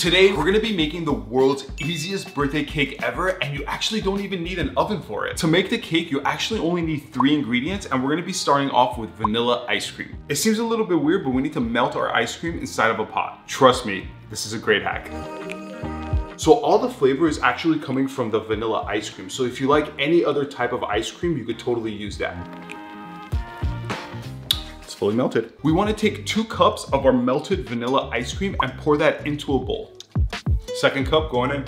Today, we're gonna be making the world's easiest birthday cake ever, and you actually don't even need an oven for it. To make the cake, you actually only need 3 ingredients, and we're gonna be starting off with vanilla ice cream. It seems a little bit weird, but we need to melt our ice cream inside of a pot. Trust me, this is a great hack. So all the flavor is actually coming from the vanilla ice cream. So if you like any other type of ice cream, you could totally use that. It's fully melted. We want to take 2 cups of our melted vanilla ice cream and pour that into a bowl. 2nd cup going in.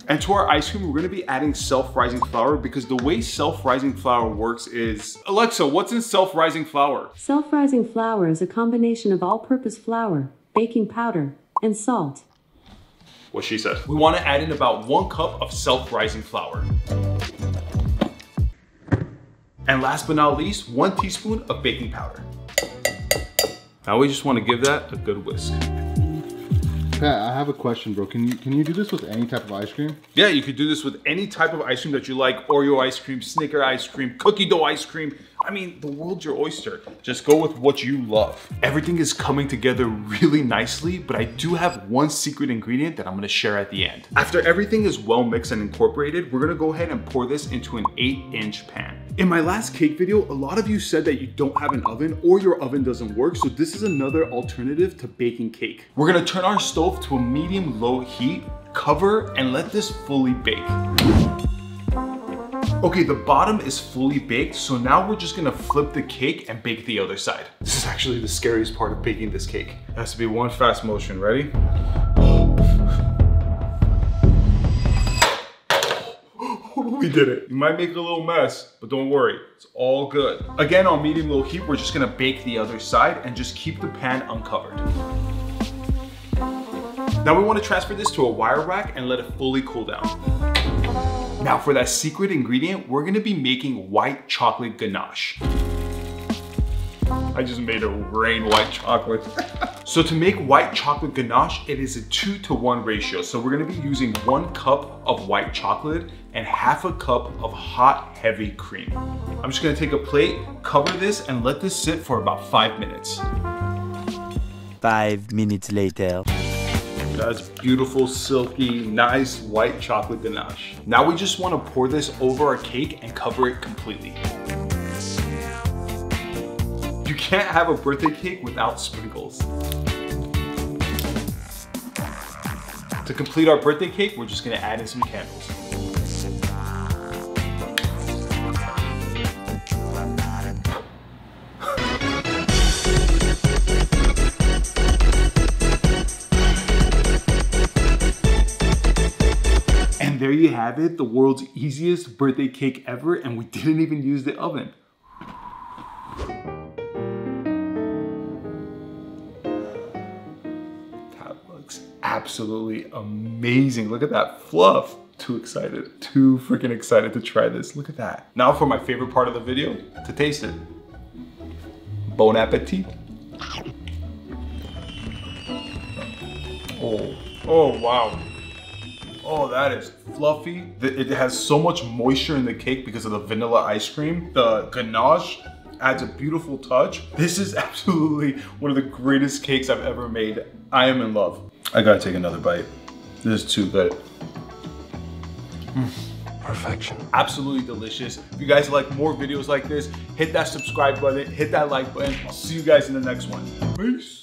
And to our ice cream, we're gonna be adding self-rising flour because the way self-rising flour works is... Alexa, what's in self-rising flour? Self-rising flour is a combination of all-purpose flour, baking powder, and salt. What she said. We want to add in about 1 cup of self-rising flour. And last but not least, 1 teaspoon of baking powder. Now we just want to give that a good whisk. Pat, I have a question, bro. Can you do this with any type of ice cream? Yeah, you could do this with any type of ice cream that you like. Oreo ice cream, Snicker ice cream, cookie dough ice cream. I mean, the world's your oyster. Just go with what you love. Everything is coming together really nicely, but I do have 1 secret ingredient that I'm gonna share at the end. After everything is well mixed and incorporated, we're gonna go ahead and pour this into an 8-inch pan. In my last cake video, a lot of you said that you don't have an oven or your oven doesn't work, so this is another alternative to baking cake. We're gonna turn our stove to a medium-low heat, cover, and let this fully bake. Okay, the bottom is fully baked, so now we're just gonna flip the cake and bake the other side. This is actually the scariest part of baking this cake. It has to be 1 fast motion, ready? We did it. You might make a little mess, but don't worry, it's all good. Again, on medium-low heat, we're just gonna bake the other side and just keep the pan uncovered. Now we wanna transfer this to a wire rack and let it fully cool down. Now for that secret ingredient, we're gonna be making white chocolate ganache. I just made it rain white chocolate. So to make white chocolate ganache, it is a 2-to-1 ratio. So we're gonna be using 1 cup of white chocolate and ½ a cup of hot, heavy cream. I'm just gonna take a plate, cover this, and let this sit for about 5 minutes. 5 minutes later. That's beautiful, silky, nice white chocolate ganache. Now we just want to pour this over our cake and cover it completely. You can't have a birthday cake without sprinkles. To complete our birthday cake, we're just going to add in some candles. There you have it, the world's easiest birthday cake ever, and we didn't even use the oven. That looks absolutely amazing. Look at that fluff. Too excited, too freaking excited to try this. Look at that. Now for my favorite part of the video, to taste it. Bon appetit. Oh wow. Oh, that is fluffy. It has so much moisture in the cake because of the vanilla ice cream. The ganache adds a beautiful touch. This is absolutely one of the greatest cakes I've ever made. I am in love. I gotta take another bite. This is too good. Perfection. Absolutely delicious. If you guys like more videos like this, hit that subscribe button, hit that like button. I'll see you guys in the next one. Peace.